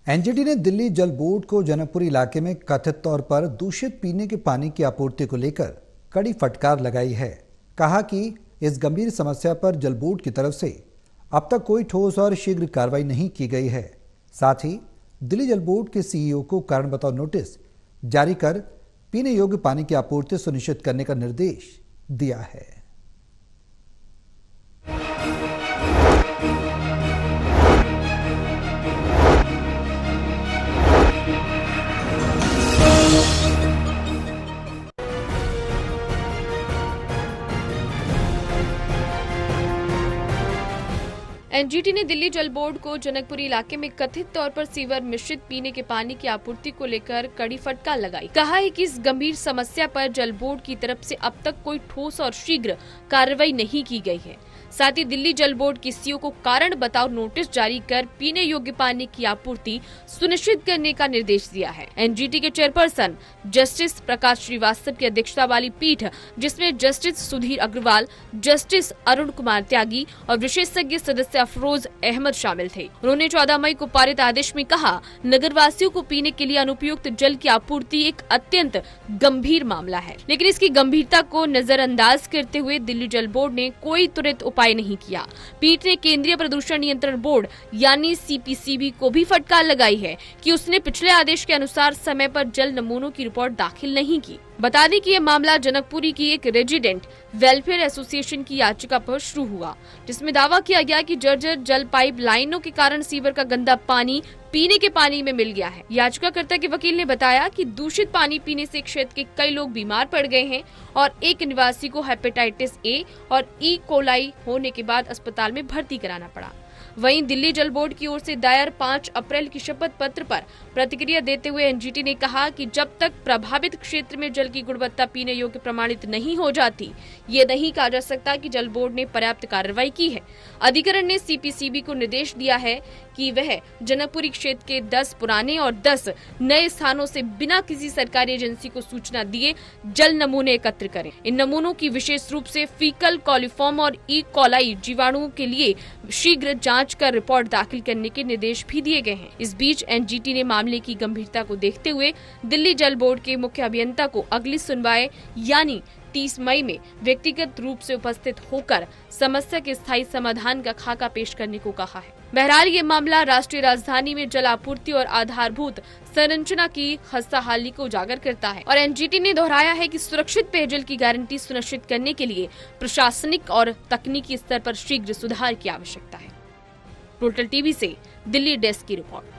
NGT ने दिल्ली जल board को जनकपुरी इलाके में कथित तौर पर दूषित पीने के पानी की आपूर्ति को लेकर कड़ी फटकार लगाई है। कहा कि इस गंभीर समस्या पर जल बोर्ड की तरफ से अब तक कोई ठोस और शीघ्र कार्रवाई नहीं की गई है। साथ ही दिल्ली जल बोर्ड के सीईओ को कारण बताओ नोटिस जारी कर पीने योग्य पानी की आपूर्ति सुनिश्चित करने का निर्देश दिया है। एनजीटी ने दिल्ली जल बोर्ड को जनकपुरी इलाके में कथित तौर पर सीवर मिश्रित पीने के पानी की आपूर्ति को लेकर कड़ी फटकार लगाई। कहा है कि इस गंभीर समस्या पर जल बोर्ड की तरफ से अब तक कोई ठोस और शीघ्र कार्रवाई नहीं की गई है। साथ ही दिल्ली जल बोर्ड के सीईओ को कारण बताओ नोटिस जारी कर पीने योग्य पानी की आपूर्ति सुनिश्चित करने का निर्देश दिया है। एनजीटी के चेयरपर्सन जस्टिस प्रकाश श्रीवास्तव की अध्यक्षता वाली पीठ, जिसमें जस्टिस सुधीर अग्रवाल, जस्टिस अरुण कुमार त्यागी और विशेषज्ञ सदस्य अफरोज अहमद शामिल थे। उन्होंने 14 मई को पारित आदेश में कहा, नगरवासियों को पीने के लिए अनुपयुक्त जल की आपूर्ति एक अत्यंत गंभीर मामला है, लेकिन इसकी गंभीरता को नजरअंदाज करते हुए दिल्ली जल बोर्ड ने कोई त्वरित उपाय नहीं किया। पीठ ने केंद्रीय प्रदूषण नियंत्रण बोर्ड यानी सीपीसीबी को भी फटकार लगाई है कि उसने पिछले आदेश के अनुसार समय पर जल नमूनों की रिपोर्ट दाखिल नहीं की। बता दें कि यह मामला जनकपुरी की एक रेजिडेंट वेलफेयर एसोसिएशन की याचिका पर शुरू हुआ, जिसमें दावा किया गया कि जर्जर जल पाइप लाइनों के कारण सीवर का गंदा पानी पीने के पानी में मिल गया है। याचिकाकर्ता के वकील ने बताया कि दूषित पानी पीने से क्षेत्र के कई लोग बीमार पड़ गए हैं और एक निवासी को हेपेटाइटिस ए और ई कोलाई होने के बाद अस्पताल में भर्ती कराना पड़ा। वहीं दिल्ली जल बोर्ड की ओर से दायर 5 अप्रैल की शपथ पत्र पर प्रतिक्रिया देते हुए एनजीटी ने कहा कि जब तक प्रभावित क्षेत्र में जल की गुणवत्ता पीने योग्य प्रमाणित नहीं हो जाती, ये नहीं कहा जा सकता कि जल बोर्ड ने पर्याप्त कार्रवाई की है। अधिकरण ने सीपीसीबी को निर्देश दिया है कि वह जनकपुरी क्षेत्र के 10 पुराने और 10 नए स्थानों से बिना किसी सरकारी एजेंसी को सूचना दिए जल नमूने एकत्र करें। इन नमूनों की विशेष रूप से फीकल कॉलीफॉर्म और ई कोलाई जीवाणुओं के लिए शीघ्र जांच कर रिपोर्ट दाखिल करने के निर्देश भी दिए गए हैं। इस बीच एनजीटी ने मामले की गंभीरता को देखते हुए दिल्ली जल बोर्ड के मुख्य अभियंता को अगली सुनवाई यानी 30 मई में व्यक्तिगत रूप से उपस्थित होकर समस्या के स्थायी समाधान का खाका पेश करने को कहा है। बहरहाल ये मामला राष्ट्रीय राजधानी में जल आपूर्ति और आधारभूत संरचना की खस्ताहाली को उजागर करता है और एनजीटी ने दोहराया है कि सुरक्षित पेयजल की गारंटी सुनिश्चित करने के लिए प्रशासनिक और तकनीकी स्तर पर शीघ्र सुधार की आवश्यकता है। टोटल टीवी से दिल्ली डेस्क की रिपोर्ट।